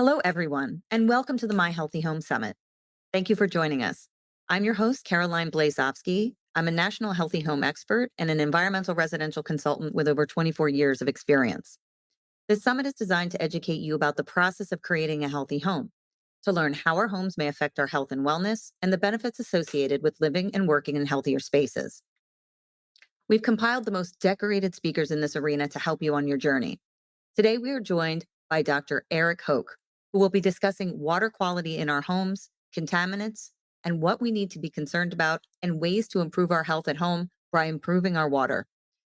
Hello, everyone, and welcome to the My Healthy Home Summit. Thank you for joining us. I'm your host, Caroline Blazovsky. I'm a national healthy home expert and an environmental residential consultant with over 24 years of experience. This summit is designed to educate you about the process of creating a healthy home, to learn how our homes may affect our health and wellness, and the benefits associated with living and working in healthier spaces. We've compiled the most decorated speakers in this arena to help you on your journey. Today, we are joined by Dr. Eric Hoek, who will be discussing water quality in our homes, contaminants, and what we need to be concerned about, and ways to improve our health at home by improving our water.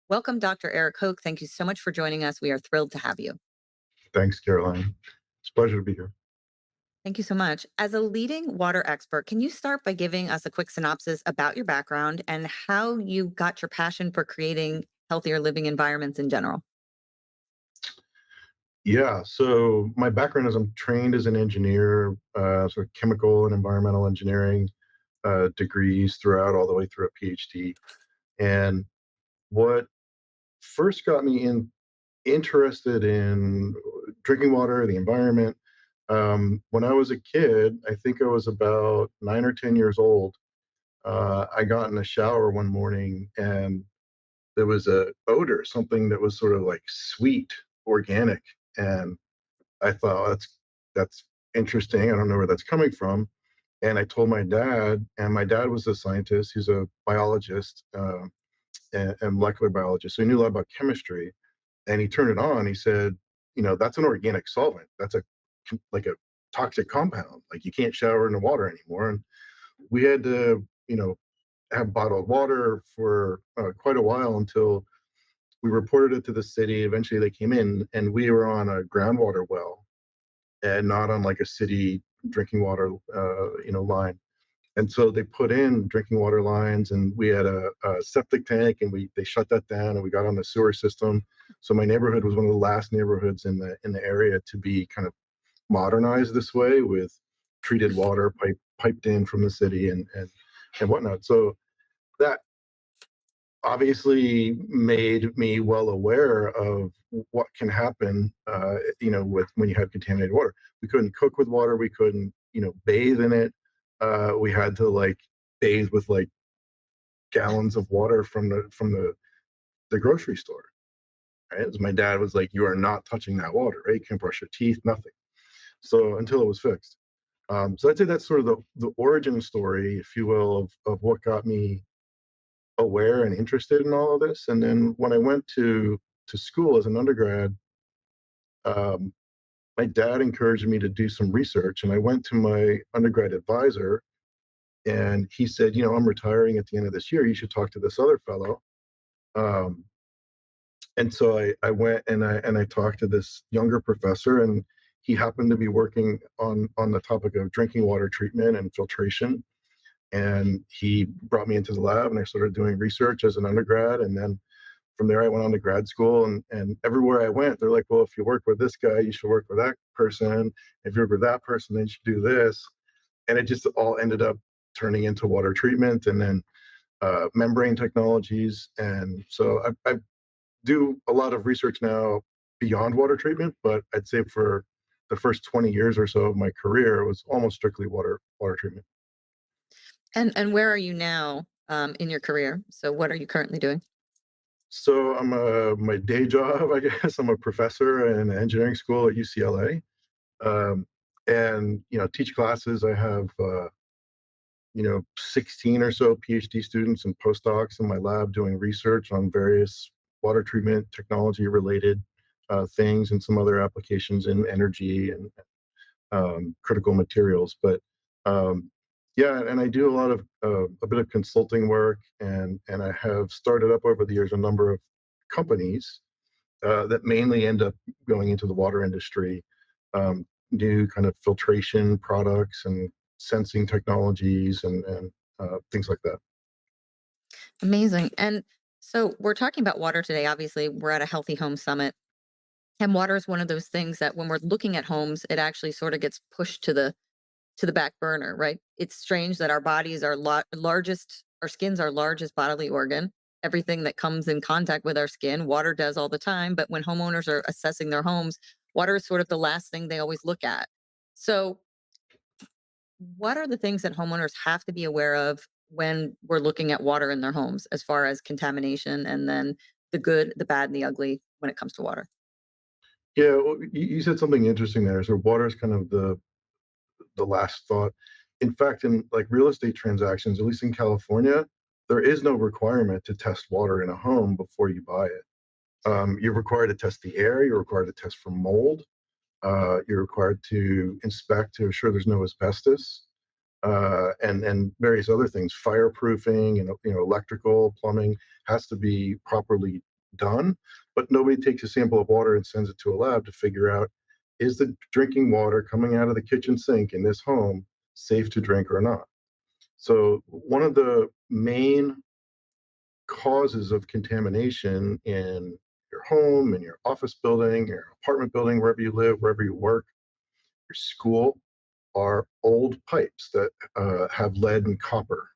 Welcome, Dr. Eric Hoek. Thank you so much for joining us. We are thrilled to have you. Thanks, Caroline. It's a pleasure to be here. Thank you so much. As a leading water expert, can you start by giving us a quick synopsis about your background and how you got your passion for creating healthier living environments in general? Yeah, so my background is I'm trained as an engineer, sort of chemical and environmental engineering degrees throughout, all the way through a PhD. And what first got me interested in drinking water, the environment, when I was a kid, I think I was about 9 or 10 years old. I got in a shower one morning and there was a odor, something that was sort of like sweet, organic, and I thought, that's interesting. I don't know where that's coming from. And I told my dad, and my dad was a scientist. He's a biologist and molecular biologist, so he knew a lot about chemistry. And he turned it on. He said, that's an organic solvent. That's like a toxic compound. Like you can't shower in the water anymore. And we had to, have bottled water for quite a while until we reported it to the city. Eventually, they came in, and we were on a groundwater well and not on like a city drinking water, line. And so they put in drinking water lines, and we had a septic tank, and they shut that down, and we got on the sewer system. So my neighborhood was one of the last neighborhoods in the area to be kind of modernized this way, with treated water piped in from the city and whatnot. So that obviously made me well aware of what can happen, with when you have contaminated water. We couldn't cook with water. We couldn't, bathe in it. We had to like bathe with like gallons of water from the grocery store. Right? As my dad was like, "You are not touching that water. Right? You can't brush your teeth. Nothing." So until it was fixed. So I'd say that's sort of the origin story, if you will, of what got me aware and interested in all of this. And then when I went to school as an undergrad, um, my dad encouraged me to do some research, and I went to my undergrad advisor, and he said, "I'm retiring at the end of this year. You should talk to this other fellow." Um, and so I went and I talked to this younger professor, and he happened to be working on the topic of drinking water treatment and filtration. And he brought me into the lab, and I started doing research as an undergrad. And then from there, I went on to grad school, and everywhere I went, they're like, "Well, if you work with this guy, you should work with that person. If you work with that person, then you should do this." And it just all ended up turning into water treatment, and then membrane technologies. And so I do a lot of research now beyond water treatment, but I'd say for the first 20 years or so of my career, it was almost strictly water treatment. And where are you now in your career? So, what are you currently doing? So my day job, I guess, I'm a professor in engineering school at UCLA, and teach classes. I have 16 or so PhD students and postdocs in my lab doing research on various water treatment technology related things, and some other applications in energy and critical materials. But yeah, and I do a bit of consulting work, and I have started up over the years a number of companies that mainly end up going into the water industry, do kind of filtration products and sensing technologies and things like that. Amazing. And so we're talking about water today. Obviously, we're at a healthy home summit. And water is one of those things that when we're looking at homes, it actually sort of gets pushed to the back burner, right? It's strange that our bodies are largest, our skin's our largest bodily organ. Everything that comes in contact with our skin, water does all the time. But when homeowners are assessing their homes, water is sort of the last thing they always look at. So, what are the things that homeowners have to be aware of when we're looking at water in their homes as far as contamination and then the good, the bad, and the ugly when it comes to water? Yeah, well, you said something interesting there. So water is kind of the last thought. In fact, in like real estate transactions, at least in California, there is no requirement to test water in a home before you buy it. You're required to test the air. You're required to test for mold. You're required to inspect to ensure there's no asbestos, and various other things. Fireproofing and electrical, plumbing has to be properly done. But nobody takes a sample of water and sends it to a lab to figure out, is the drinking water coming out of the kitchen sink in this home safe to drink or not. So one of the main causes of contamination in your home, in your office building, your apartment building, wherever you live, wherever you work, your school, are old pipes that have lead and copper.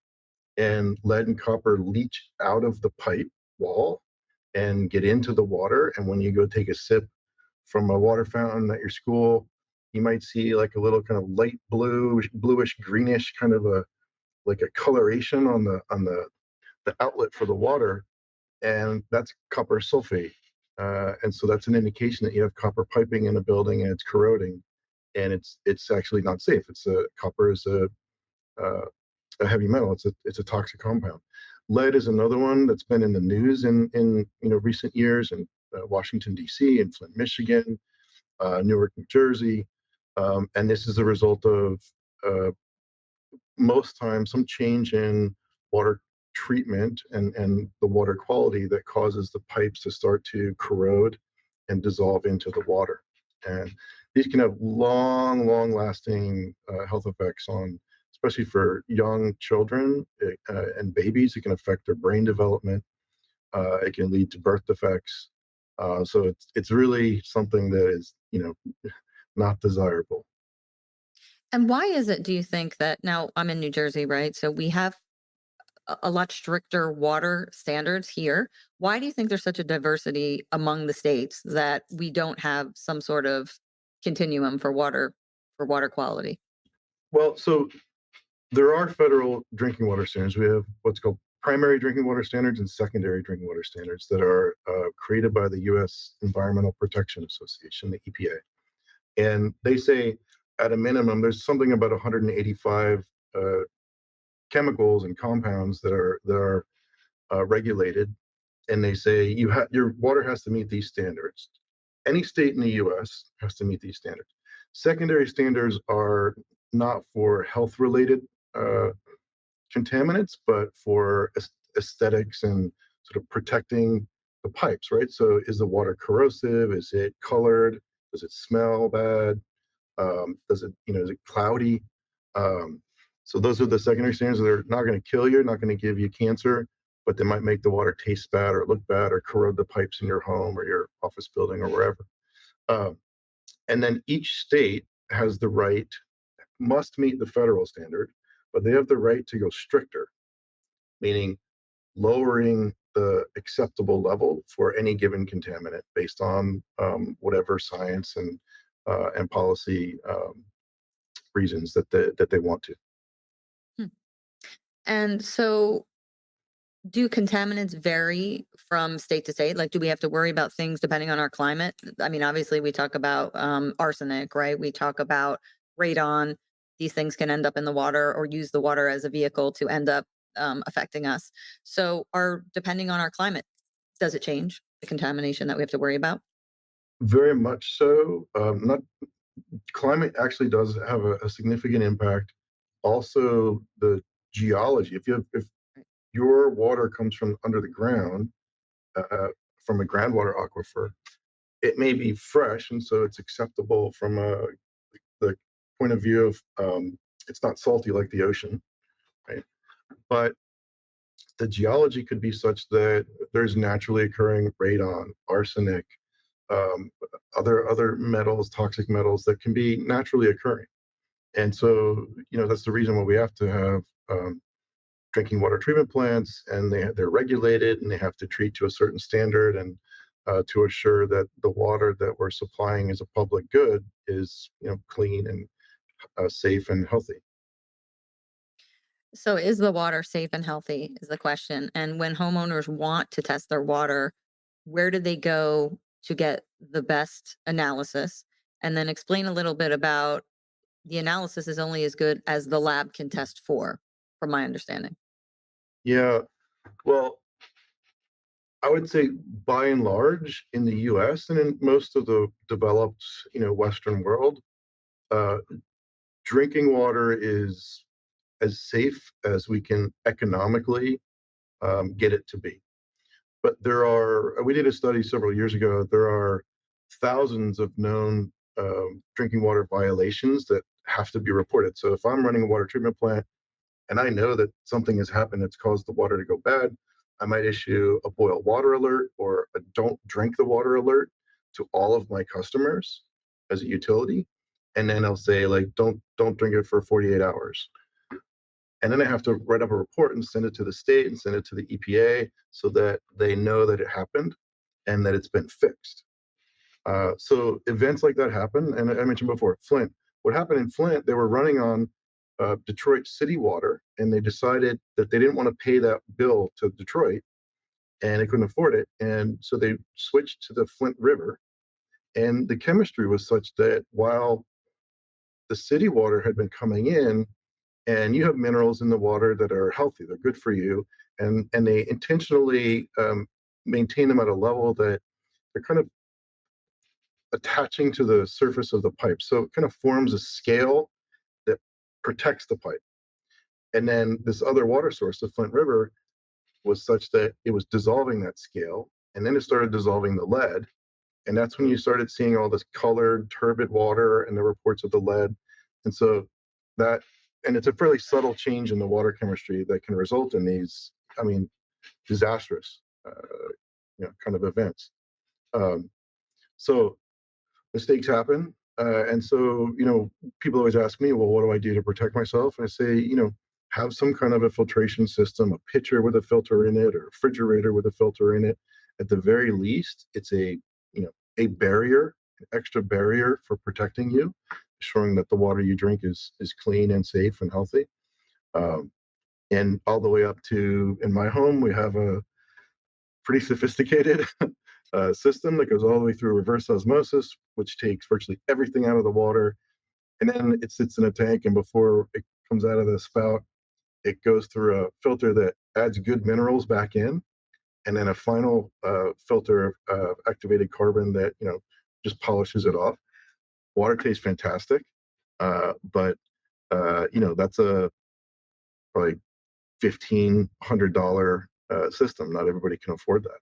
And lead and copper leach out of the pipe wall and get into the water. And when you go take a sip from a water fountain at your school, you might see like a little kind of light blue, bluish, greenish kind of a like a coloration on the outlet for the water, and that's copper sulfate. And so that's an indication that you have copper piping in a building and it's corroding, and it's actually not safe. It's a copper is uh, a heavy metal. It's a toxic compound. Lead is another one that's been in the news in recent years in Washington D.C., in Flint, Michigan, Newark, New Jersey, and this is a result of uh, most times some change in water treatment and the water quality that causes the pipes to start to corrode and dissolve into the water. And these can have long lasting health effects on, especially for young children and babies. It can affect their brain development. It can lead to birth defects. So it's really something that is not desirable. And why is it, do you think, that now I'm in New Jersey, right? So we have a lot stricter water standards here. Why do you think there's such a diversity among the states that we don't have some sort of continuum for water quality? Well, so there are federal drinking water standards. We have what's called primary drinking water standards and secondary drinking water standards that are created by the US Environmental Protection Association, the EPA. And they say at a minimum, there's something about 185 uh, chemicals and compounds that are regulated. And they say your water has to meet these standards. Any state in the US has to meet these standards. Secondary standards are not for health related uh, contaminants, but for aesthetics and sort of protecting the pipes, right? So is the water corrosive? Is it colored? Does it smell bad? Does it, is it cloudy? Um, so those are the secondary standards. They're not going to kill you, not going to give you cancer, but they might make the water taste bad or look bad or corrode the pipes in your home or your office building or wherever. Um, and then each state has the right, must meet the federal standard, but they have the right to go stricter, meaning lowering the acceptable level for any given contaminant based on whatever science and policy reasons that they want to. Hmm. And so, do contaminants vary from state to state? Like, do we have to worry about things depending on our climate? I mean, obviously, we talk about arsenic, right? We talk about radon. These things can end up in the water or use the water as a vehicle to end up affecting us. So, are depending on our climate, does it change the contamination that we have to worry about? Very much so. Not climate actually does have a significant impact. Also, the geology. If your water comes from under the ground, uh, from a groundwater aquifer, it may be fresh, and so it's acceptable from the point of view of it's not salty like the ocean, right? But the geology could be such that there's naturally occurring radon, arsenic, um, other metals, toxic metals that can be naturally occurring. And so, that's the reason why we have to have drinking water treatment plants, and they're regulated and they have to treat to a certain standard, and to assure that the water that we're supplying as a public good is clean safe and healthy. So is the water safe and healthy is the question. And when homeowners want to test their water, where do they go to get the best analysis? And then explain a little bit about the analysis is only as good as the lab can test for, from my understanding. Yeah, well, I would say by and large in the US and in most of the developed, Western world, uh, drinking water is as safe as we can economically get it to be. But we did a study several years ago. There are thousands of known drinking water violations that have to be reported. So if I'm running a water treatment plant and I know that something has happened that's caused the water to go bad, I might issue a boil water alert or a don't drink the water alert to all of my customers as a utility. And then I'll say like, don't drink it for 48 hours. And then I have to write up a report and send it to the state and send it to the EPA so that they know that it happened and that it's been fixed. So events like that happen. And I mentioned before, Flint. What happened in Flint, they were running on Detroit city water, and they decided that they didn't want to pay that bill to Detroit, and they couldn't afford it. And so they switched to the Flint River. And the chemistry was such that while the city water had been coming in, and you have minerals in the water that are healthy, they're good for you, and they intentionally maintain them at a level that they're kind of attaching to the surface of the pipe. So it kind of forms a scale that protects the pipe. And then this other water source, the Flint River, was such that it was dissolving that scale. And then it started dissolving the lead. And that's when you started seeing all this colored, turbid water and the reports of the lead. And so that, and it's a fairly subtle change in the water chemistry that can result in these, I mean, disastrous, kind of events. Um, so mistakes happen. And so, people always ask me, well, what do I do to protect myself? And I say, have some kind of a filtration system, a pitcher with a filter in it, or a refrigerator with a filter in it. At the very least, it's a barrier, an extra barrier for protecting you, ensuring that the water you drink is clean and safe and healthy. Um, and all the way up to in my home, we have a pretty sophisticated system that goes all the way through reverse osmosis, which takes virtually everything out of the water. And then it sits in a tank, and before it comes out of the spout, it goes through a filter that adds good minerals back in, and then a final filter of activated carbon that just polishes it off. Water tastes fantastic, but that's a probably $1,500 system. Not everybody can afford that.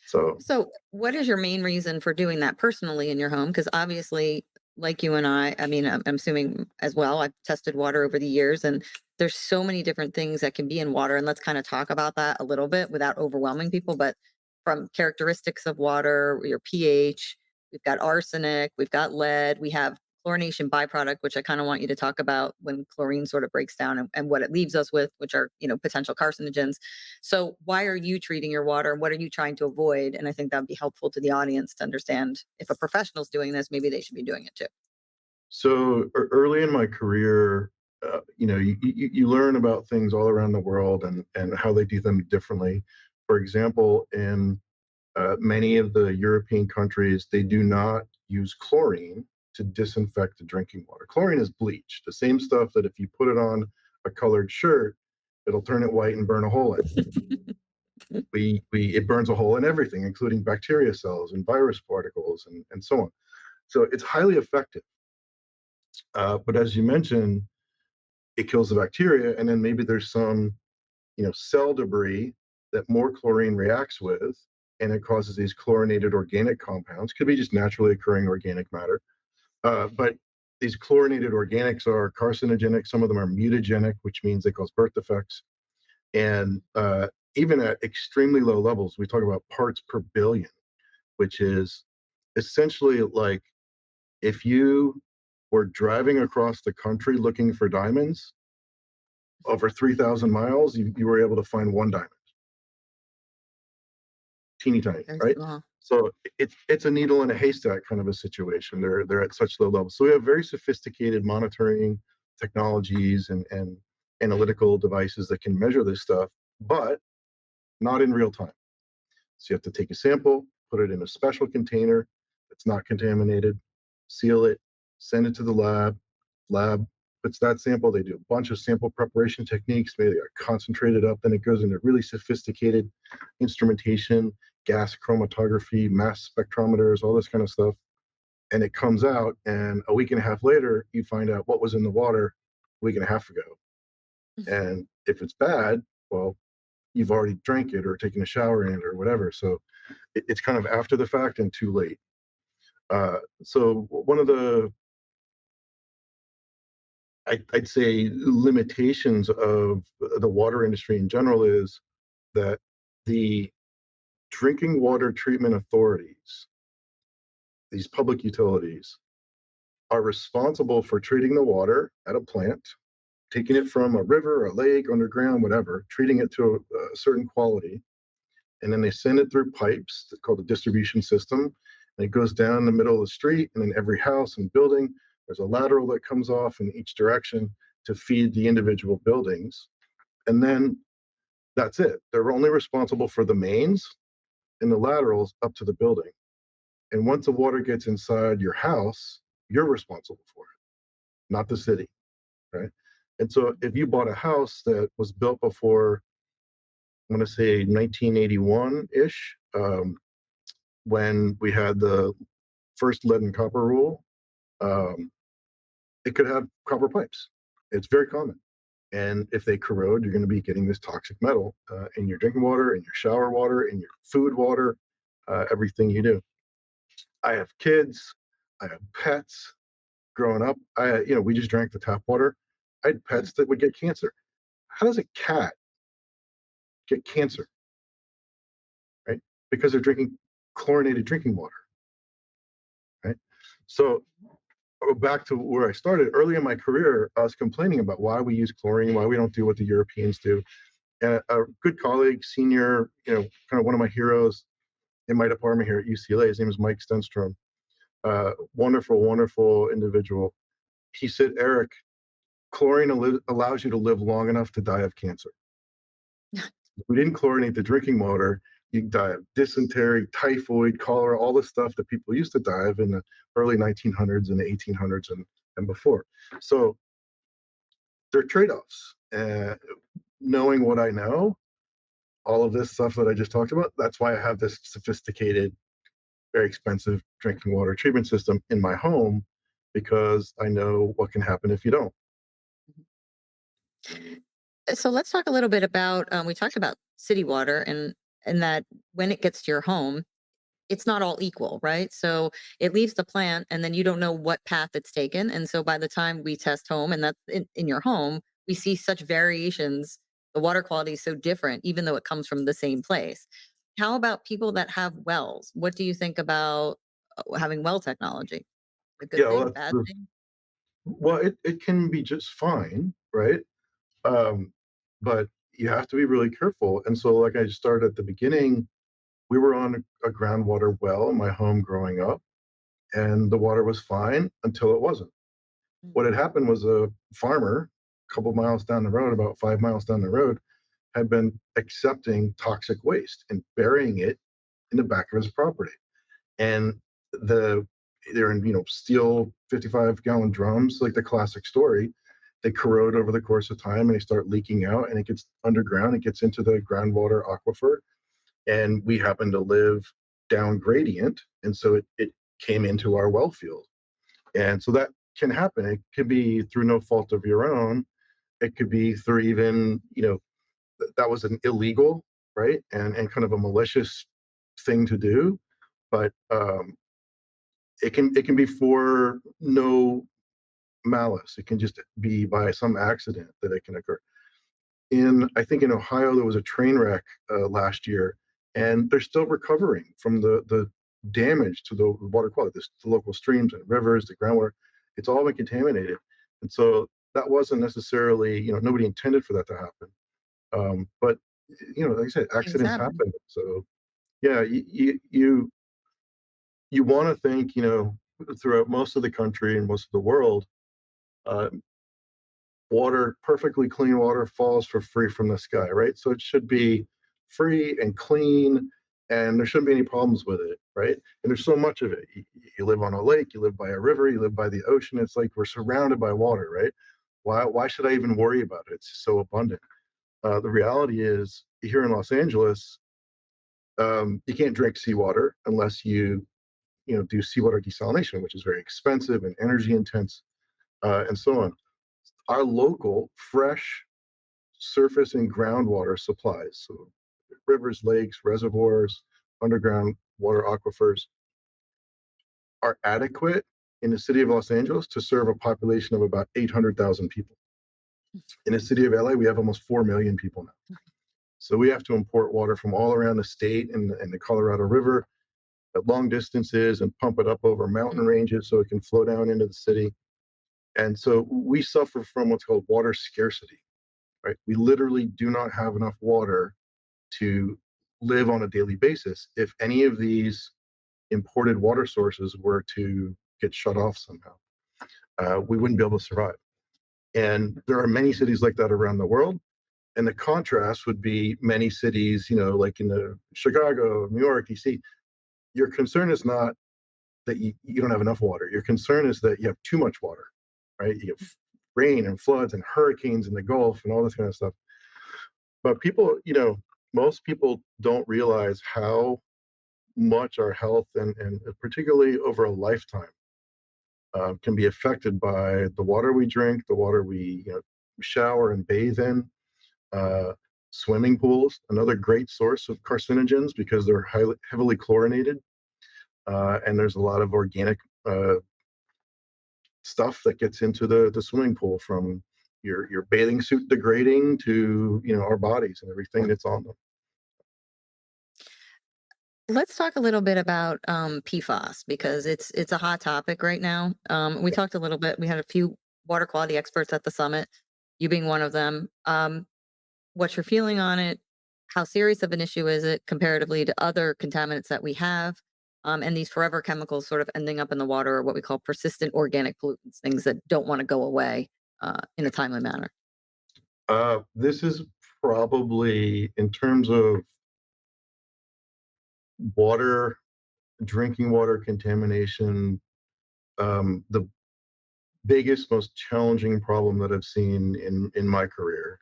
So So, what is your main reason for doing that personally in your home? Because obviously, like you and I mean, I'm assuming as well, I've tested water over the years, and there's so many different things that can be in water. And let's kind of talk about that a little bit without overwhelming people. But from characteristics of water, your pH, we've got arsenic, we've got lead, we have chlorination byproduct, which I kind of want you to talk about when chlorine sort of breaks down and what it leaves us with, which are, potential carcinogens. So why are you treating your water? What are you trying to avoid? And I think that would be helpful to the audience to understand if a professional's doing this, maybe they should be doing it too. early in my career, you learn about things all around the world and how they do them differently. For example, in many of the European countries, they do not use chlorine to disinfect the drinking water. Chlorine is bleach, the same stuff that if you put it on a colored shirt, it'll turn it white and burn a hole in. It burns a hole in everything, including bacteria cells and virus particles and so on. So it's highly effective. But as you mentioned, it kills the bacteria, and then maybe there's some cell debris that more chlorine reacts with, and it causes these chlorinated organic compounds. Could be just naturally occurring organic matter, but these chlorinated organics are carcinogenic. Some of them are mutagenic, which means they cause birth defects. And even at extremely low levels, we talk about parts per billion, which is essentially like if you were driving across the country looking for diamonds over 3,000 miles, you were able to find one diamond, teeny tiny, Very right? small. So it's a needle in a haystack kind of a situation. They're at such low levels. So we have very sophisticated monitoring technologies and analytical devices that can measure this stuff, but not in real time. So you have to take a sample, put it in a special container that's not contaminated, seal it, send it to the lab. Lab puts that sample. They do a bunch of sample preparation techniques. Maybe they are concentrated up. Then it goes into really sophisticated instrumentation, gas chromatography, mass spectrometers, all this kind of stuff. And it comes out, and a week and a half later, you find out what was in the water a week and a half ago. And if it's bad, well, you've already drank it or taken a shower in it or whatever. So it's kind of after the fact and too late. So one of the I'd say limitations of the water industry in general is that the drinking water treatment authorities, these public utilities, are responsible for treating the water at a plant, taking it from a river, a lake, underground, whatever, treating it to a certain quality, and then they send it through pipes called a distribution system, and it goes down the middle of the street, and in every house and building there's a lateral that comes off in each direction to feed the individual buildings, and then that's it. They're only responsible for the mains and the laterals up to the building, and once the water gets inside your house, you're responsible for it, not the city, right? And so if you bought a house that was built before, I'm going to say 1981 ish, when we had the first lead and copper rule, um, it could have copper pipes. It's very common. And if they corrode, you're going to be getting this toxic metal in your drinking water, in your shower water, in your food water, everything you do. I have kids, I have pets. Growing up, we just drank the tap water. I had pets that would get cancer. How does a cat get cancer, right? Because they're drinking chlorinated drinking water, right? So back to where I started early in my career, I was complaining about why we use chlorine, why we don't do what the Europeans do. And a good colleague, senior, kind of one of my heroes in my department here at UCLA, his name is Mike Stenstrom. Wonderful, wonderful individual. He said, Eric, chlorine allows you to live long enough to die of cancer. If we didn't chlorinate the drinking water, you'd die of dysentery, typhoid, cholera, all the stuff that people used to die of in the early 1900s and the 1800s and before. So there are trade-offs. Knowing what I know, all of this stuff that I just talked about, that's why I have this sophisticated, very expensive drinking water treatment system in my home, because I know what can happen if you don't. So let's talk a little bit about we talked about city water and that when it gets to your home, it's not all equal, right? So it leaves the plant and then you don't know what path it's taken. And so by the time we test home and that's in your home, we see such variations. The water quality is so different, even though it comes from the same place. How about people that have wells? What do you think about having well technology? A good Yeah, well, thing, bad thing? it can be just fine, right? Um, but you have to be really careful. And so, like I started at the beginning, we were on a groundwater well in my home growing up, and the water was fine until it wasn't. Mm. What had happened was a farmer, a couple miles down the road, about 5 miles down the road, had been accepting toxic waste and burying it in the back of his property. And the they're in steel 55-gallon drums, like the classic story. They corrode over the course of time and they start leaking out, and it gets underground, it gets into the groundwater aquifer, and we happen to live down gradient, and so it came into our well field. And so that can happen. It could be through no fault of your own. It could be through even, that was an illegal, right? And kind of a malicious thing to do. But it can be for no malice. It can just be by some accident that it can occur. I think in Ohio there was a train wreck last year, and they're still recovering from the damage to the water quality, the local streams and rivers, the groundwater. It's all been contaminated, and so that wasn't necessarily, nobody intended for that to happen. But like I said, Things accidents happen. happen. So yeah, you you want to think, throughout most of the country and most of the world, uh, water, perfectly clean water, falls for free from the sky, right? So it should be free and clean, and there shouldn't be any problems with it, right? And there's so much of it. You live on a lake, you live by a river, you live by the ocean. It's like we're surrounded by water, right? Why should I even worry about it? It's so abundant. The reality is, here in Los Angeles, you can't drink seawater unless you do seawater desalination, which is very expensive and energy intense, and so on. Our local fresh surface and groundwater supplies, so rivers, lakes, reservoirs, underground water aquifers, are adequate in the city of Los Angeles to serve a population of about 800,000 people. In the city of LA, we have almost 4 million people now. So we have to import water from all around the state and the Colorado River at long distances and pump it up over mountain ranges so it can flow down into the city. And so we suffer from what's called water scarcity, right? We literally do not have enough water to live on a daily basis if any of these imported water sources were to get shut off somehow. We wouldn't be able to survive. And there are many cities like that around the world. And the contrast would be many cities, like in the Chicago, New York, DC. Your concern is not that you don't have enough water. Your concern is that you have too much water, right? You have rain and floods and hurricanes in the Gulf and all this kind of stuff. But people, most people don't realize how much our health and particularly over a lifetime can be affected by the water we drink, the water we shower and bathe in. Uh, Swimming pools, another great source of carcinogens because they're heavily chlorinated, and there's a lot of organic stuff that gets into the swimming pool, from your bathing suit degrading to our bodies and everything that's on them. Let's talk a little bit about PFAS because it's a hot topic right now. We talked a little bit. We had a few water quality experts at the summit, you being one of them. What's your feeling on it? How serious of an issue is it comparatively to other contaminants that we have? And these forever chemicals sort of ending up in the water, or what we call persistent organic pollutants, things that don't want to go away in a timely manner. This is probably, in terms of water, drinking water contamination, the biggest, most challenging problem that I've seen in my career.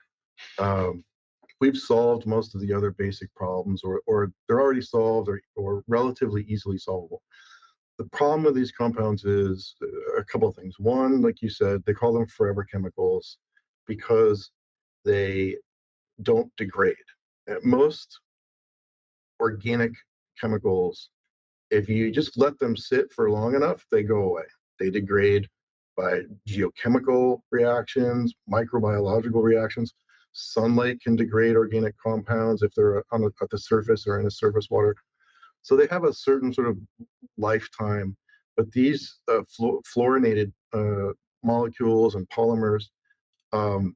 Um, we've solved most of the other basic problems, or they're already solved, or relatively easily solvable. The problem with these compounds is a couple of things. One, like you said, they call them forever chemicals because they don't degrade. Most organic chemicals, if you just let them sit for long enough, they go away. They degrade by geochemical reactions, microbiological reactions. Sunlight can degrade organic compounds if they're at the surface or in the surface water. So they have a certain sort of lifetime. But these fluorinated molecules and polymers, um,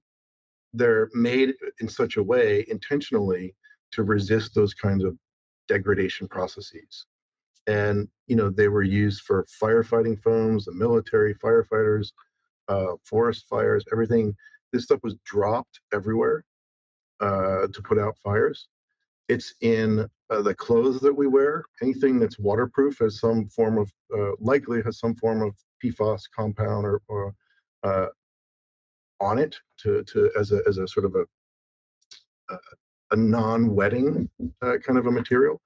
they're made in such a way intentionally to resist those kinds of degradation processes. And they were used for firefighting foams, the military firefighters, forest fires, everything. This stuff was dropped everywhere to put out fires. It's in the clothes that we wear. Anything that's waterproof has some form of, likely has some form of PFAS compound or uh, on it to as a sort of a, a non-wetting kind of a material.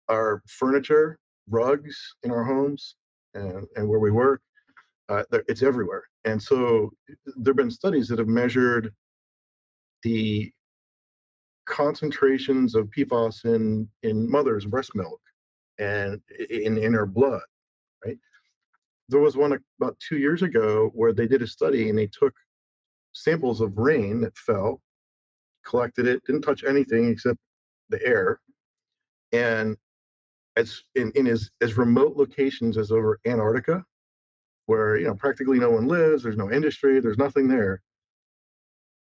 Our furniture, rugs in our homes, and where we work, it's everywhere. And so there have been studies that have measured the concentrations of PFAS in mother's breast milk and in her blood, right? There was one about 2 years ago where they did a study and they took samples of rain that fell, collected it, didn't touch anything except the air, and in as remote locations as over Antarctica, where practically no one lives, there's no industry, there's nothing there.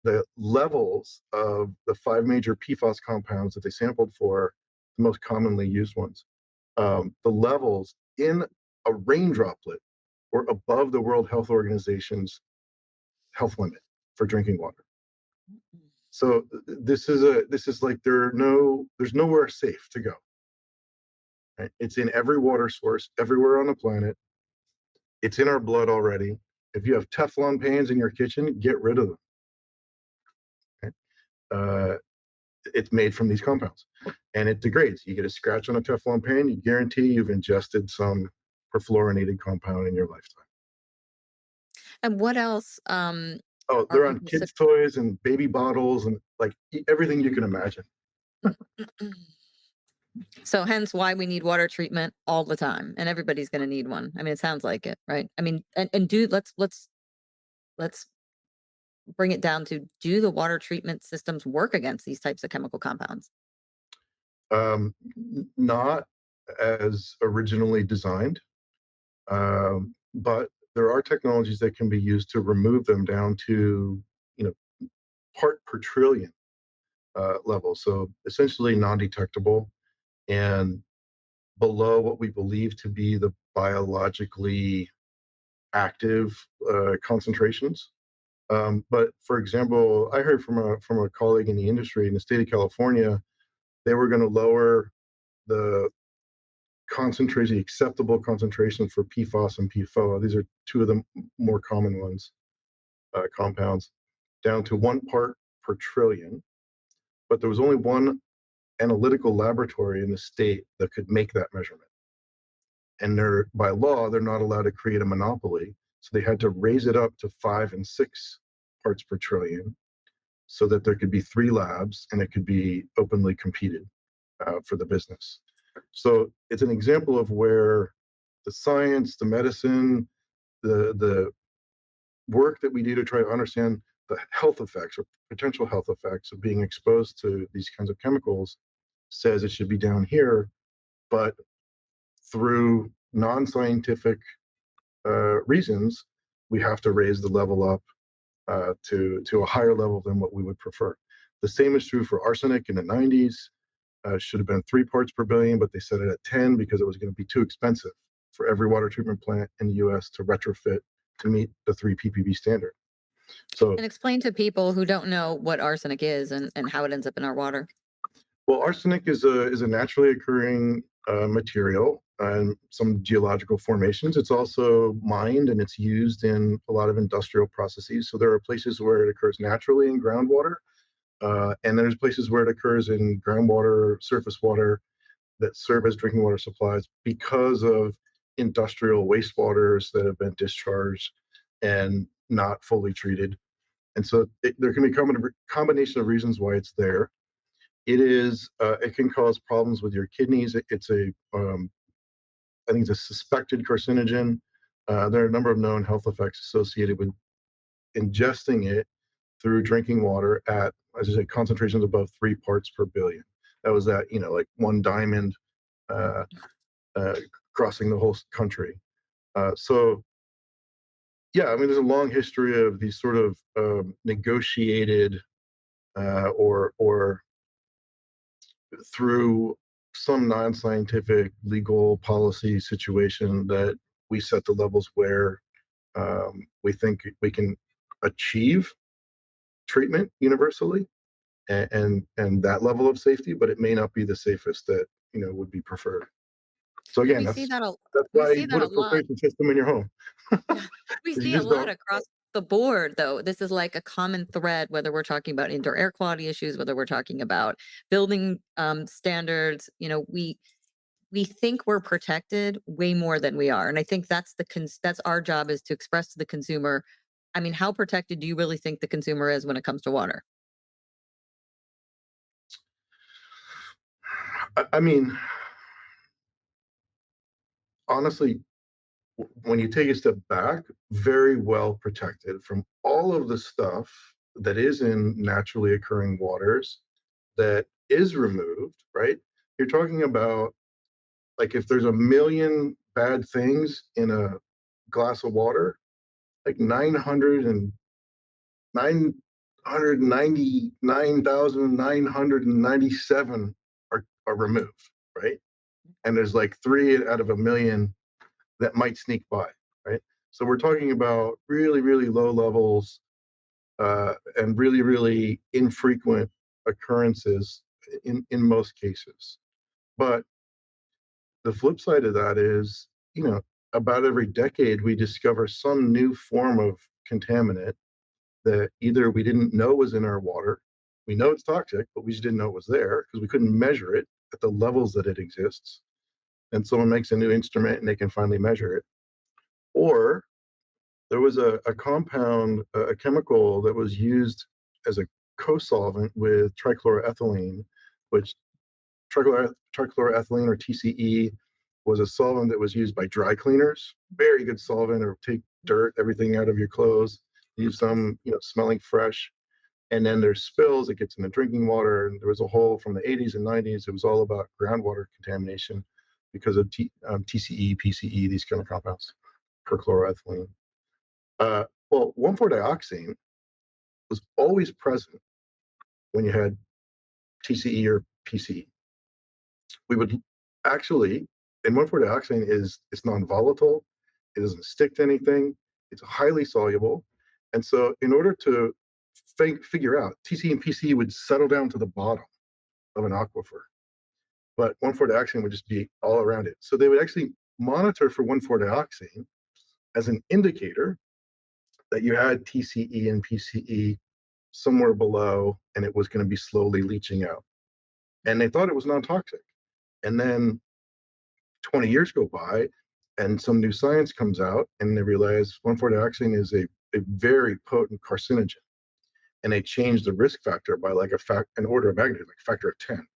The levels of the five major PFAS compounds that they sampled for, the most commonly used ones, the levels in a rain droplet or above the World Health Organization's health limit for drinking water. So this is like there's nowhere safe to go. Right? It's in every water source, everywhere on the planet. It's in our blood already. If you have Teflon pans in your kitchen, get rid of them. Okay? It's made from these compounds, and it degrades. You get a scratch on a Teflon pan, you guarantee you've ingested some perfluorinated compound in your lifetime. And what else Oh, are they're on people kids' toys and baby bottles and like everything you can imagine. so hence why we need water treatment all the time, and everybody's going to need one. I mean, it sounds like it, right? I mean, and do let's bring it down to, do the water treatment systems work against these types of chemical compounds? Not as originally designed, but there are technologies that can be used to remove them down to, you know, part per trillion level. So essentially non-detectable and below what we believe to be the biologically active concentrations. But for example, I heard from a colleague in the industry in the state of California, they were going to lower the concentration, acceptable concentration for PFOS and PFOA. These are two of the more common ones, compounds, down to 1 part per trillion. But there was only one analytical laboratory in the state that could make that measurement. And they're by law, they're not allowed to create a monopoly. So they had to raise it up to 5 and 6 parts per trillion so that there could be 3 labs and it could be openly competed for the business. So it's an example of where the science, the medicine, the work that we do to try to understand the health effects or potential health effects of being exposed to these kinds of chemicals says it should be down here, but through non-scientific reasons, we have to raise the level up to a higher level than what we would prefer. The same is true for arsenic in the 90s. Should have been 3 parts per billion, but they set it at 10 because it was going to be too expensive for every water treatment plant in the US to retrofit to meet the 3 ppb standard. So, And explain to people who don't know what arsenic is, and how it ends up in our water. well, arsenic is a naturally occurring material and some geological formations. It's also mined and it's used in a lot of industrial processes. So there are places where it occurs naturally in groundwater, and there's places where it occurs in groundwater, surface water that serve as drinking water supplies because of industrial wastewaters that have been discharged and not fully treated. And so there can be a combination of reasons why it's there. It can cause problems with your kidneys. I think it's a suspected carcinogen. There are a number of known health effects associated with ingesting it through drinking water at, as I say, concentrations above 3 parts per billion. That was that, like one diamond uh, uh, crossing the whole country. So, yeah, I mean, there's a long history of these sort of negotiated or through some non-scientific legal policy situation that we set the levels where we think we can achieve treatment universally and that level of safety, but it may not be the safest that would be preferred. So And again, we see that a that's we why see you that put a a lot. filtration system in your home. We 'Cause you see a just lot don't. across the board, though. This is like a common thread, whether we're talking about indoor air quality issues, whether we're talking about building standards. We think we're protected way more than we are, and I think that's our job, is to express to the consumer. I mean, how protected do you really think the consumer is when it comes to water? I mean, honestly, when you take a step back, very well protected from all of the stuff that is in naturally occurring waters that is removed, right? You're talking about, like, if there's a million bad things in a glass of water, like 999,997 are removed, right? And there's like 3 out of a million that might sneak by, right? So we're talking about really, really low levels and really, really infrequent occurrences in most cases. But the flip side of that is, you know, about every decade we discover some new form of contaminant that either we didn't know was in our water. We know it's toxic, but we just didn't know it was there because we couldn't measure it at the levels that it exists. And someone makes a new instrument and they can finally measure it. Or there was a compound, a chemical that was used as a co-solvent with trichloroethylene, which trichloroethylene or TCE was a solvent that was used by dry cleaners. Very good solvent, or take dirt, everything out of your clothes. Use them, smelling fresh. And then there's spills. It gets into drinking water. And there was a whole from the 80s and 90s. It was all about groundwater contamination because of TCE, PCE, these kind of compounds, perchloroethylene. Well, 1,4-dioxane was always present when you had TCE or PCE. We would actually, and 1,4-dioxane is it's non-volatile, it doesn't stick to anything, it's highly soluble. And so in order to figure out, TCE and PCE would settle down to the bottom of an aquifer, but 1,4-dioxane would just be all around it. So they would actually monitor for 1,4-dioxane as an indicator that you had TCE and PCE somewhere below and it was going to be slowly leaching out. And they thought it was non-toxic. And then 20 years go by and some new science comes out and they realize 1,4-dioxane is a very potent carcinogen. And they changed the risk factor by like an order of magnitude, like a factor of 10.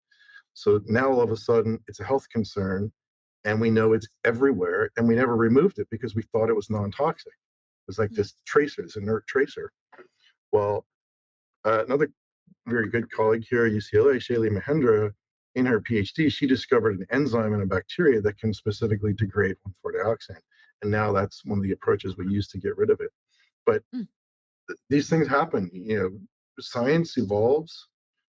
So now all of a sudden it's a health concern and we know it's everywhere and we never removed it because we thought it was non-toxic. It was like this tracer, this inert tracer. Well, another very good colleague here at UCLA, Shaili Mahendra, in her PhD, she discovered an enzyme in a bacteria that can specifically degrade 1,4-dioxane. And now that's one of the approaches we use to get rid of it. But these things happen. Science evolves.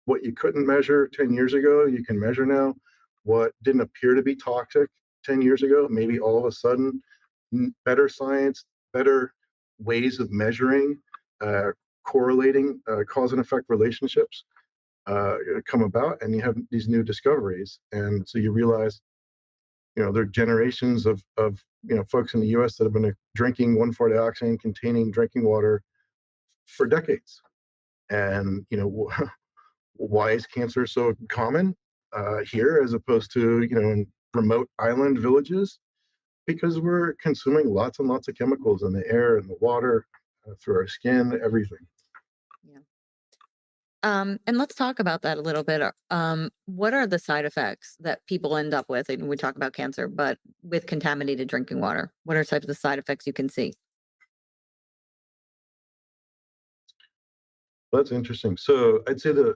What you couldn't measure 10 years ago, you can measure now. What didn't appear to be toxic 10 years ago, maybe all of a sudden, better science, better ways of measuring, correlating cause and effect relationships come about, and you have these new discoveries. And so you realize, there are generations of folks in the US that have been drinking 1,4-dioxane containing drinking water for decades. And why is cancer so common here as opposed to in remote island villages? Because we're consuming lots and lots of chemicals in the air and the water, through our skin, everything. Yeah. And let's talk about that a little bit. What are the side effects that people end up with? And we talk about cancer, but with contaminated drinking water, what are types of side effects you can see? That's interesting. So I'd say that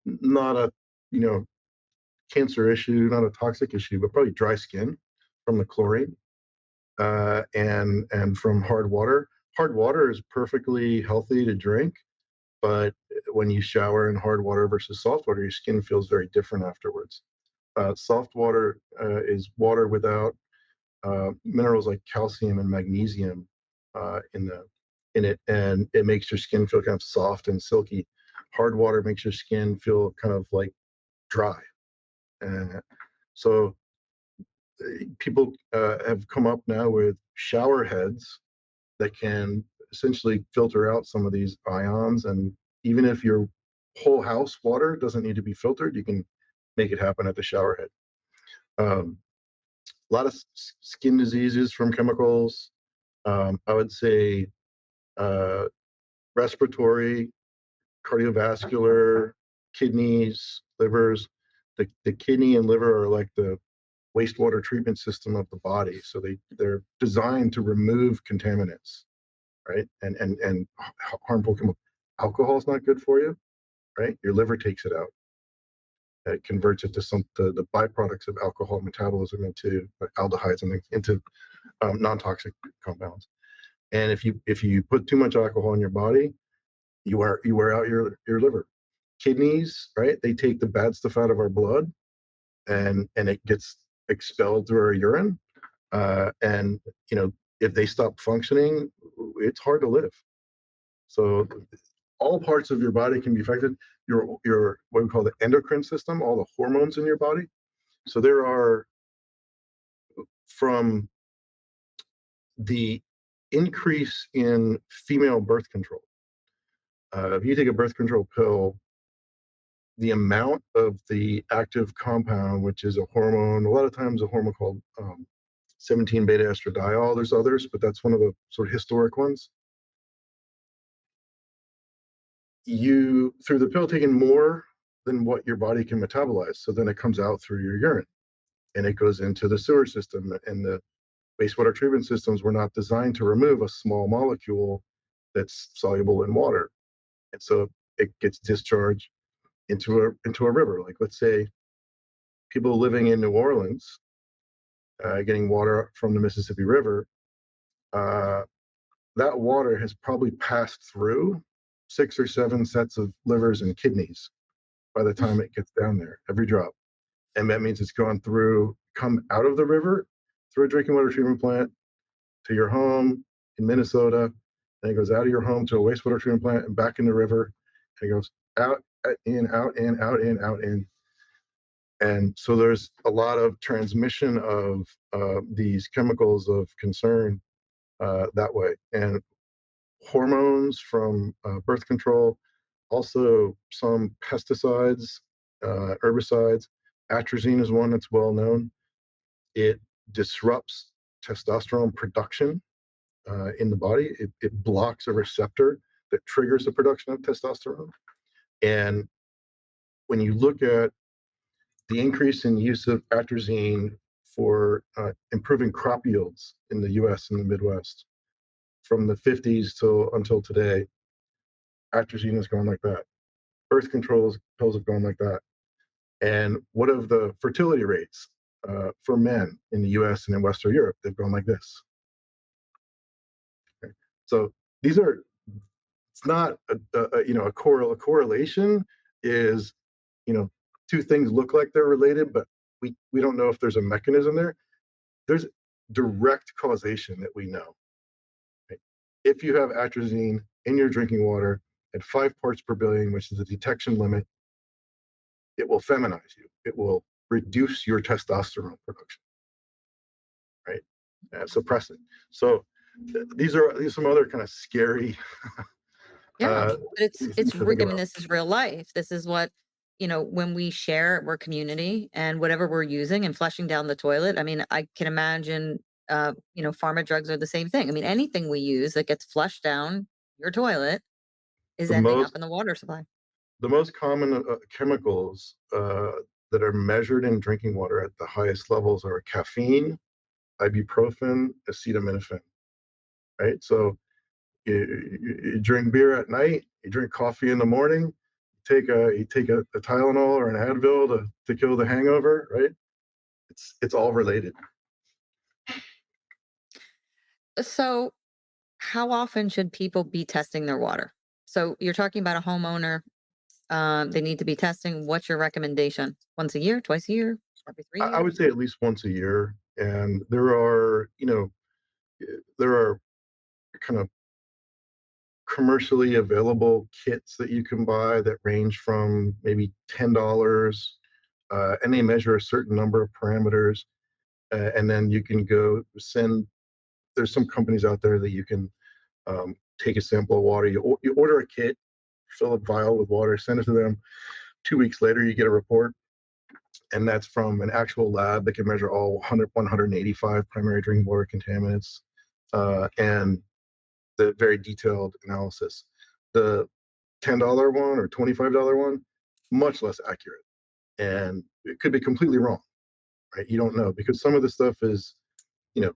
not a you know cancer issue, not a toxic issue, but probably dry skin from the chlorine and from hard water. Hard water is perfectly healthy to drink, but when you shower in hard water versus soft water, your skin feels very different afterwards. Soft water is water without minerals like calcium and magnesium in it, and it makes your skin feel kind of soft and silky. Hard water makes your skin feel kind of like dry. Uh, so people have come up now with shower heads that can essentially filter out some of these ions. And even if your whole house water doesn't need to be filtered, you can make it happen at the shower head. A lot of skin diseases from chemicals. I would say uh, respiratory, cardiovascular, kidneys, livers. The kidney and liver are like the wastewater treatment system of the body. So they're designed to remove contaminants, right? And harmful chemicals. Alcohol is not good for you, right? Your liver takes it out. It converts it to the byproducts of alcohol metabolism into aldehydes and into non-toxic compounds. And if you put too much alcohol in your body, you wear out your liver. Kidneys, right? They take the bad stuff out of our blood, and it gets expelled through our urine. And if they stop functioning, it's hard to live. So all parts of your body can be affected. Your what we call the endocrine system, all the hormones in your body. So there are, from the increase in female birth control. If you take a birth control pill, the amount of the active compound, which is a hormone, a lot of times a hormone called 17 beta estradiol. There's others, but that's one of the sort of historic ones. You, through the pill, taking more than what your body can metabolize. So then it comes out through your urine and it goes into the sewer system. And the wastewater treatment systems were not designed to remove a small molecule that's soluble in water. And so it gets discharged into a river. Like, let's say people living in New Orleans, getting water from the Mississippi River, uh, that water has probably passed through 6 or 7 sets of livers and kidneys by the time it gets down there, every drop. And that means it's gone through, come out of the river, through a drinking water treatment plant, to your home in Minnesota, and it goes out of your home to a wastewater treatment plant and back in the river, and it goes out, in, out, in, out, in, out, in. And so there's a lot of transmission of these chemicals of concern that way. And hormones from birth control, also some pesticides, herbicides. Atrazine is one that's well known. It disrupts testosterone production in the body. It blocks a receptor that triggers the production of testosterone. And when you look at the increase in use of atrazine for improving crop yields in the US and the Midwest from the 50s till until today, atrazine has gone like that. Birth control pills have gone like that. And what of the fertility rates for men in the US and in Western Europe? They've gone like this. Okay. So these are, it's not a correlation is, you know, two things look like they're related, but we don't know if there's a mechanism there. There's direct causation that we know. Right? If you have atrazine in your drinking water at 5 parts per billion, which is the detection limit, it will feminize you. It will reduce your testosterone production, right? Suppress it. So these are some other kind of scary Yeah, but things to think I mean, about. this is real life. This is what, when we share, we're community, and whatever we're using and flushing down the toilet. I mean, I can imagine, pharma drugs are the same thing. I mean, anything we use that gets flushed down your toilet is The ending up most in the water supply. the most common chemicals that are measured in drinking water at the highest levels are caffeine, ibuprofen, acetaminophen. Right. So you drink beer at night, you drink coffee in the morning, you take a Tylenol or an Advil to kill the hangover, right? It's all related. So, how often should people be testing their water? So, you're talking about a homeowner. They need to be testing. What's your recommendation? Once a year, twice a year, every three I would years? say at least once a year, and there are kind of commercially available kits that you can buy that range from maybe $10, and they measure a certain number of parameters, and then you can go send. There's some companies out there that you can take a sample of water. You order a kit, fill a vial with water, send it to them. 2 weeks later, you get a report, and that's from an actual lab that can measure all 185 primary drinking water contaminants, and the very detailed analysis. The $10 one or $25 one, much less accurate, and it could be completely wrong. Right? You don't know because some of the stuff is, you know,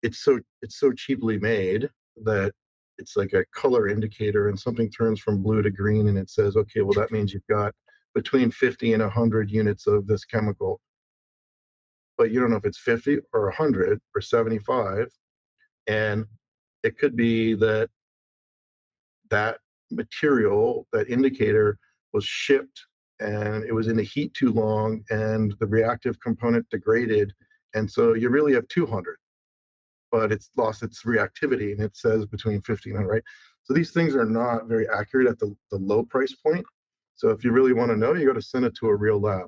it's so cheaply made that it's like a color indicator, and something turns from blue to green, and it says, okay, well that means you've got between 50 and 100 units of this chemical, but you don't know if it's 50 or 100 or 75. And it could be that that material, that indicator, was shipped and it was in the heat too long and the reactive component degraded And so you really have 200, but it's lost its reactivity and it says between 1500, right? So these things are not very accurate at the low price point. So if you really want to know, you got to send it to a real lab.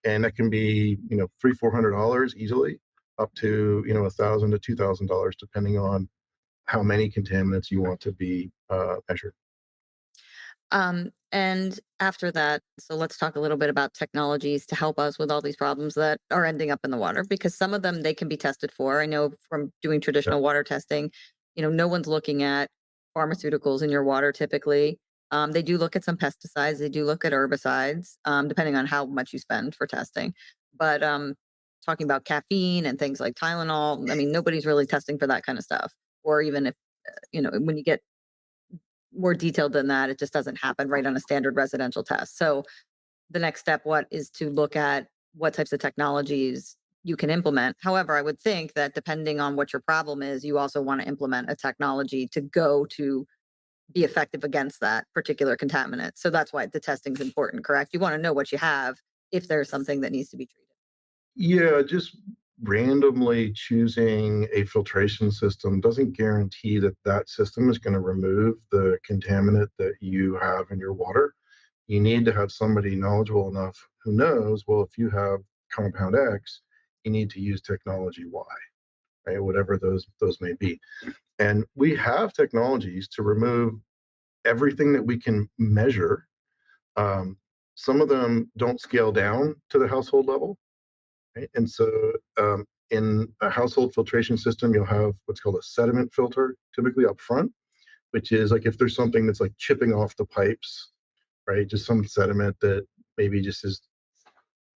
And that can be, $300-400 easily, up to, 1,000 to $2,000, depending on how many contaminants you want to be measured. And after that, so let's talk a little bit about technologies to help us with all these problems that are ending up in the water, because some of them they can be tested for. I know from doing Yeah. traditional water testing, no one's looking at pharmaceuticals in your water typically. They do look at some pesticides, they do look at herbicides, depending on how much you spend for testing. But talking about caffeine and things like Tylenol, I mean, nobody's really testing for that kind of stuff. Or even if, when you get more detailed than that, it just doesn't happen right on a standard residential test. So the next step, what is to look at what types of technologies you can implement. However, I would think that depending on what your problem is, you also want to implement a technology to go to be effective against that particular contaminant. So that's why the testing is important, correct? You want to know what you have if there's something that needs to be treated. Yeah, just randomly choosing a filtration system doesn't guarantee that that system is going to remove the contaminant that you have in your water. You need to have somebody knowledgeable enough who knows, well, if you have compound X, you need to use technology Y, right? Whatever those may be. And we have technologies to remove everything that we can measure. Um, some of them don't scale down to the household level, right? And so in a household filtration system, you'll have what's called a sediment filter, typically up front, which is like if there's something that's like chipping off the pipes, right? Just some sediment that maybe just is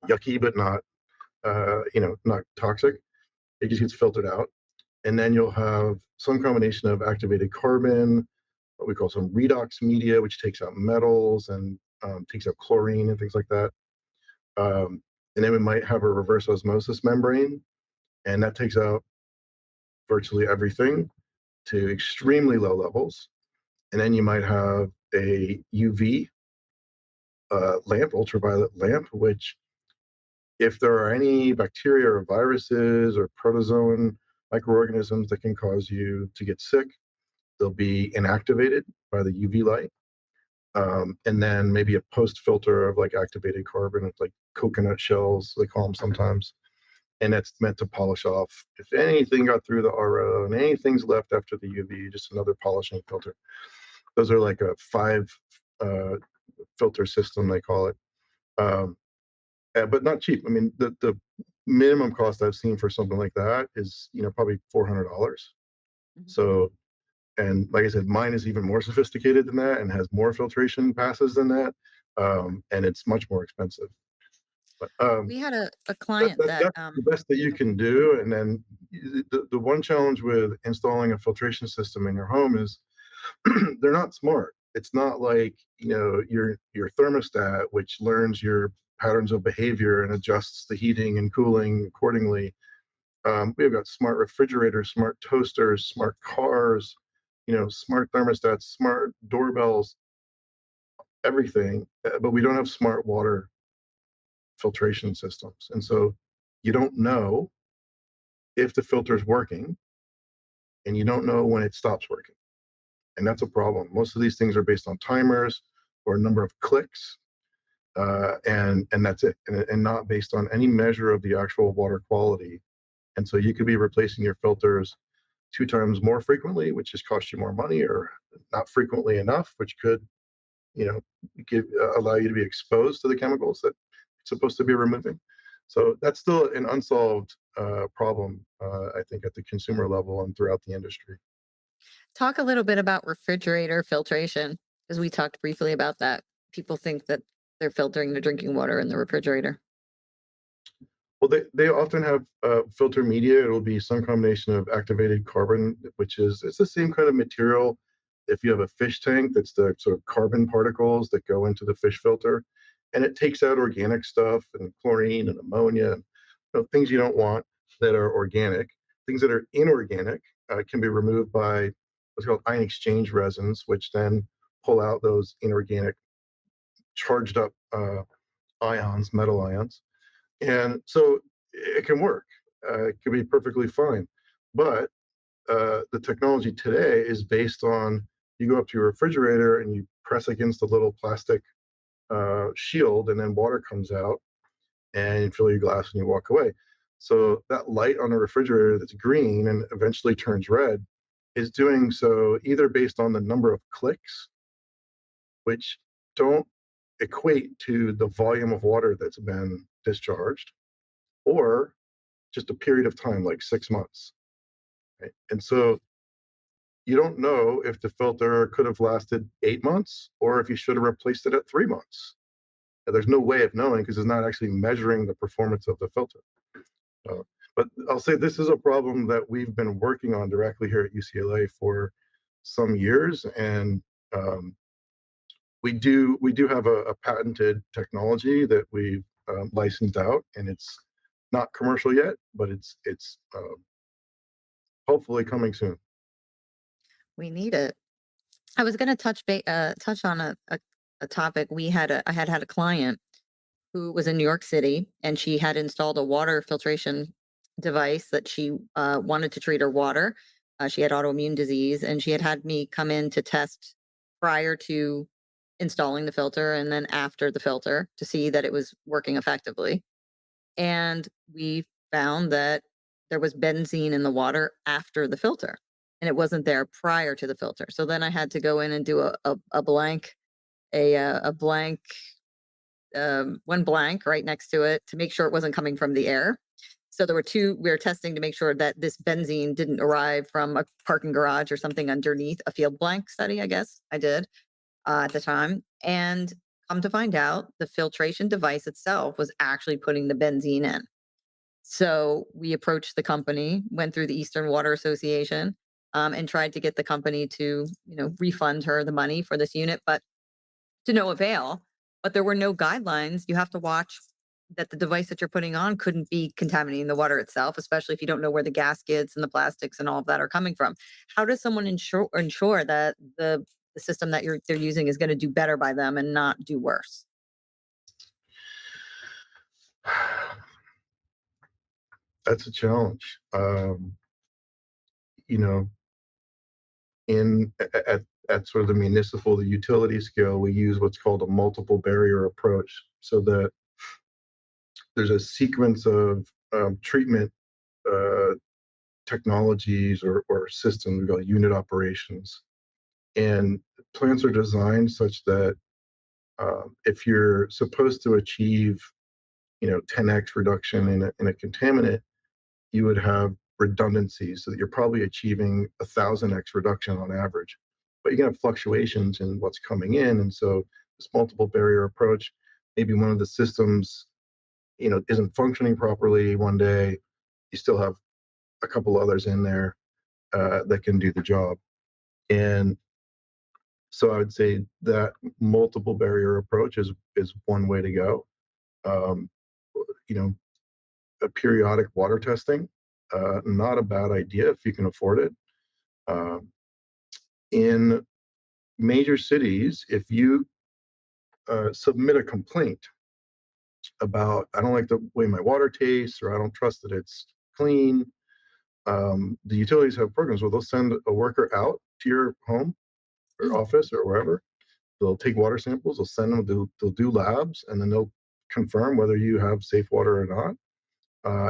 yucky, but not toxic. It just gets filtered out. And then you'll have some combination of activated carbon, what we call some redox media, which takes out metals and takes out chlorine and things like that. And then we might have a reverse osmosis membrane, and that takes out virtually everything to extremely low levels. And then you might have a UV lamp, ultraviolet lamp, which, if there are any bacteria or viruses or protozoan microorganisms that can cause you to get sick, they'll be inactivated by the UV light. And then maybe a post filter of like activated carbon, like coconut shells, they call them sometimes. And that's meant to polish off if anything got through the RO and anything's left after the UV, just another polishing filter. Those are like a five uh, filter system, they call it. Um, but not cheap. I mean, the minimum cost I've seen for something like that is, probably $400. Mhm. So, and like I said, mine is even more sophisticated than that and has more filtration passes than that. And it's much more expensive. But We had a that, client that that that's the best that you can do. And then the one challenge with installing a filtration system in your home is they're not smart. It's not like, your thermostat, which learns your patterns of behavior and adjusts the heating and cooling accordingly. We've got smart refrigerators, smart toasters, smart cars, smart thermostats, smart doorbells, everything. But we don't have smart water filtration systems. And so you don't know if the filter is working, and you don't know when it stops working. And that's a problem. Most of these things are based on timers or a number of clicks, and that's it, and not based on any measure of the actual water quality. And so you could be replacing your filters two times more frequently, which just costs you more money, or not frequently enough, which could, you know, allow you to be exposed to the chemicals that it's supposed to be removing. So that's still an unsolved problem, I think, at the consumer level and throughout the industry. Talk a little bit about refrigerator filtration, because we talked briefly about that. People think that they're filtering their drinking water in the refrigerator. Well, they often have filter media. It will be some combination of activated carbon, which is it's the same kind of material. If you have a fish tank, that's the sort of carbon particles that go into the fish filter, and it takes out organic stuff and chlorine and ammonia, things you don't want that are organic. Things that are inorganic can be removed by what's called ion exchange resins, which then pull out those inorganic charged up ions, metal ions, and so it can work. it could be perfectly fine. But the technology today is based on you go up to your refrigerator and you press against a little plastic shield, and then water comes out, and you fill your glass and you walk away. So that light on the refrigerator that's green and eventually turns red is doing so either based on the number of clicks, which don't equate to the volume of water that's been discharged, or just a period of time like 6 months. Right? And so you don't know if the filter could have lasted 8 months or if you should have replaced it at 3 months. There's no way of knowing because it's not actually measuring the performance of the filter. Uh, but I'll say this is a problem that we've been working on directly here at UCLA for some years, and um, we do have a patented technology that we've licensed out, and it's not commercial yet, but it's hopefully coming soon. We need it. I was going to touch on a topic. I had a client who was in New York City, and she had installed a water filtration device that she wanted to treat her water. She had autoimmune disease, and she had me come in to test prior to installing the filter and then after the filter to see that it was working effectively. And we found that there was benzene in the water after the filter, and it wasn't there prior to the filter. So then I had to go in and do a blank, a blank, one blank right next to it to make sure it wasn't coming from the air. So there were two. We were testing to make sure that this benzene didn't arrive from a parking garage or something underneath a field blank study. I guess I did at the time, and come to find out, the filtration device itself was actually putting the benzene in. So we approached the company, went through the Eastern Water Association, and tried to get the company to, refund her the money for this unit, but to no avail. But there were no guidelines. You have to watch that the device that you're putting on couldn't be contaminating the water itself, especially if you don't know where the gaskets and the plastics and all of that are coming from. How does someone ensure that the system that they're using is going to do better by them and not do worse? That's a challenge. You know, in at sort of the municipal, the utility scale, we use what's called a multiple barrier approach, so that there's a sequence of treatment uh, technologies or systems. We call it unit operations, and plants are designed such that if you're supposed to achieve, 10x reduction in a contaminant, you would have redundancy so that you're probably achieving 1,000x reduction on average. But you can have fluctuations in what's coming in. And so this multiple barrier approach, maybe one of the systems, isn't functioning properly one day, you still have a couple others in there that can do the job. And so I would say that multiple barrier approach is one way to go. Um, you know, a periodic water testing, not a bad idea if you can afford it. Um, in major cities, if you submit a complaint about, I don't like the way my water tastes, or I don't trust that it's clean, the utilities have programs where they'll send a worker out to your home or Mm. office or wherever. They'll take water samples, they'll send them, they'll do labs, and then they'll confirm whether you have safe water or not,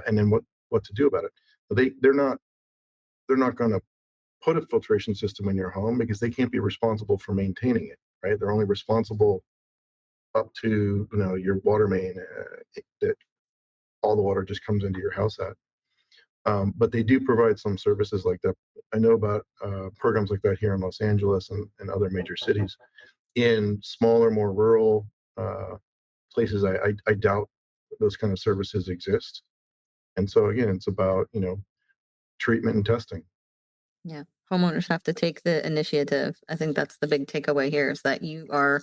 and then what to do about it. They're not going to put a filtration system in your home because they can't be responsible for maintaining it, right? They're only responsible up to your water main that all the water just comes into your house at. But they do provide some services like that. I know about programs like that here in Los Angeles and other major cities. In smaller, more rural places, I doubt those kind of services exist. And so again, it's about treatment and testing. Yeah. Homeowners have to take the initiative. I think that's the big takeaway here is that you are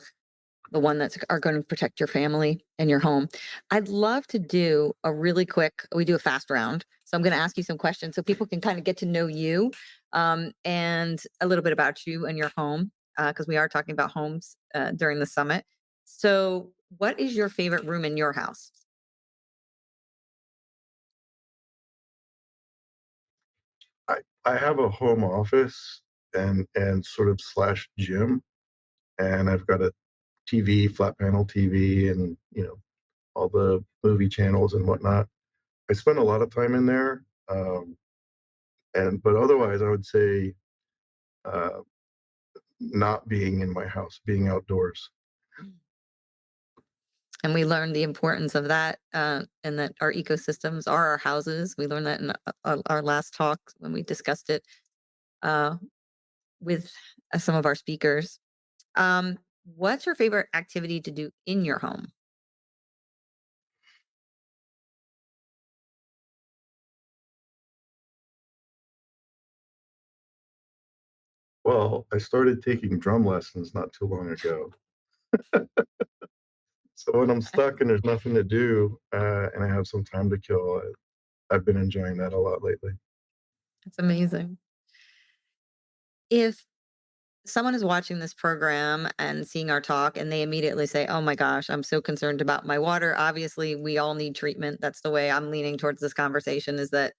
the one that's are going to protect your family and your home. I'd love to do a really quick, we do a fast round. So I'm going to ask you some questions so people can kind of get to know you, and a little bit about you and your home, because we are talking about homes during the summit. So, what is your favorite room in your house? I have a home office and sort of slash gym, and I've got a TV, flat panel TV, and all the movie channels and whatnot. I spend a lot of time in there, and but otherwise, I would say uh, not being in my house, being outdoors. And we learned the importance of that, and that our ecosystems are our houses. We learned that in our last talk when we discussed it uh, with some of our speakers. What's your favorite activity to do in your home? Well, I started taking drum lessons not too long ago. So when I'm stuck and there's nothing to do, and I have some time to kill, I've been enjoying that a lot lately. That's amazing. If someone is watching this program and seeing our talk and they immediately say, "Oh my gosh, I'm so concerned about my water." Obviously, we all need treatment. That's the way I'm leaning towards this conversation is that,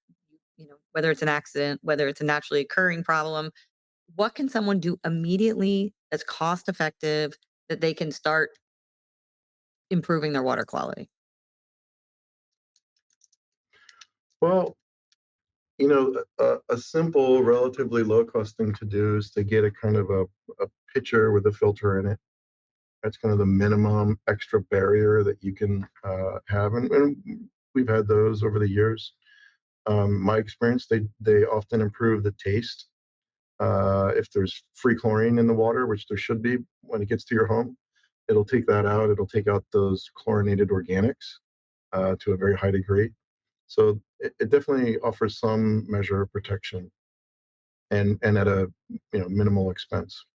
whether it's an accident, whether it's a naturally occurring problem, what can someone do immediately that's cost effective that they can start improving their water quality? Well, a simple, relatively low cost thing to do is to get a kind of a pitcher with a filter in it. That's kind of the minimum extra barrier that you can have, and we've had those over the years. My experience, they often improve the taste. If there's free chlorine in the water, which there should be when it gets to your home, it'll take that out. It'll take out those chlorinated organics to a very high degree. So it definitely offers some measure of protection and at a minimal expense.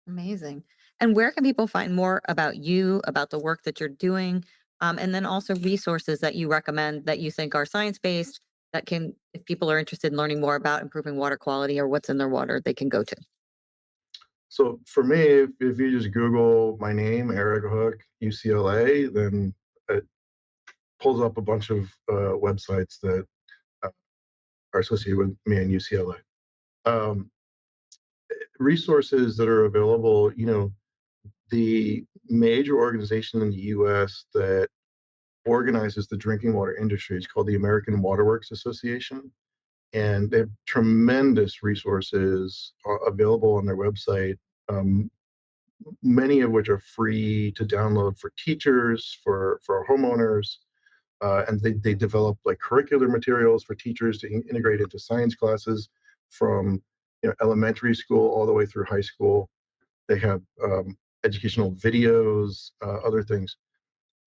Amazing. And where can people find more about you, about the work that you're doing, and then also resources that you recommend that you think are science based that can, if people are interested in learning more about improving water quality or what's in their water, they can go to? So for me, if you just Google my name, Eric Hook, UCLA, then it pulls up a bunch of websites that uh, are associated with me and UCLA. Resources that are available, the major organization in the US that organizes the drinking water industry is called the American Waterworks Association. And they have tremendous resources available on their website, um, many of which are free to download for teachers, for homeowners. And they develop like curricular materials for teachers to integrate into science classes from elementary school all the way through high school. They have educational videos, other things.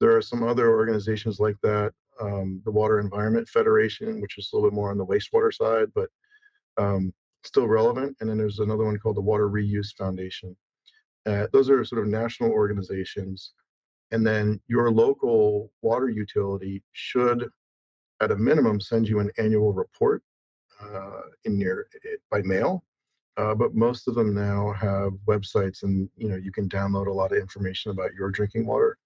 There are some other organizations like that. The Water Environment Federation, which is a little bit more on the wastewater side, but um, still relevant. And then there's another one called the Water Reuse Foundation. Those are sort of national organizations. And then your local water utility should, at a minimum, send you an annual report in your by mail. But most of them now have websites, and you can download a lot of information about your drinking water.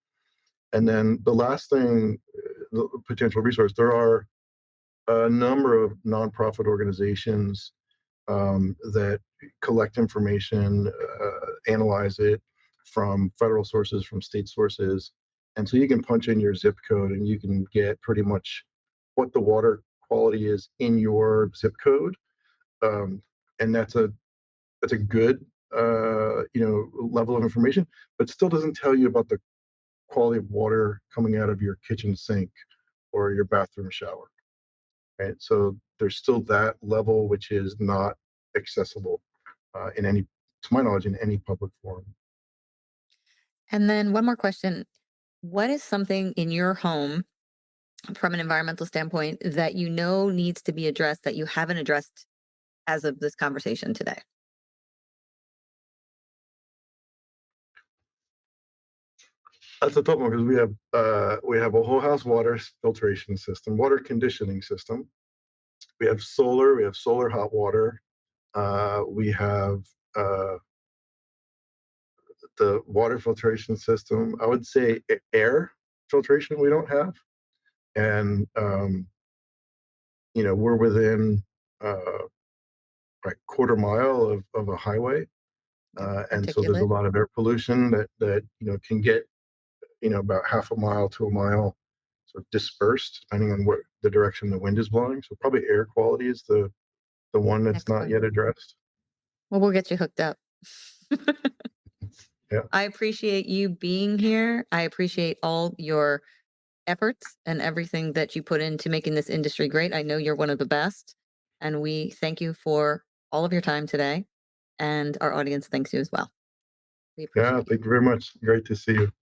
And then the last thing, the potential resource, there are a number of nonprofit organizations that collect information, analyze it from federal sources, from state sources. And so you can punch in your zip code and you can get pretty much what the water quality is in your zip code. Um, and that's a good level of information, but still doesn't tell you about the quality of water coming out of your kitchen sink or your bathroom shower. Right? So there's still that level which is not accessible in any, to my knowledge, in any public forum. And then one more question. What is something in your home from an environmental standpoint that you know needs to be addressed that you haven't addressed as of this conversation today? That's a tough one because we have a whole house water filtration system, water conditioning system. We have solar. We have solar hot water. We have uh, the water filtration system. I would say air filtration we don't have, and we're within. right quarter mile of a highway, Yep. and so there's a Articulate. lot of air pollution that can get about half a mile to a mile sort of dispersed depending on what the direction the wind is blowing. So probably air quality is the one that's not Excellent. yet addressed. Well, we'll get you hooked up. Yeah, I appreciate you being here. I appreciate all your efforts and everything that you put into making this industry great. I know you're one of the best. And we thank you for all of your time today. And our audience thanks you as well. We yeah. appreciate you. Thank you very much. Great to see you.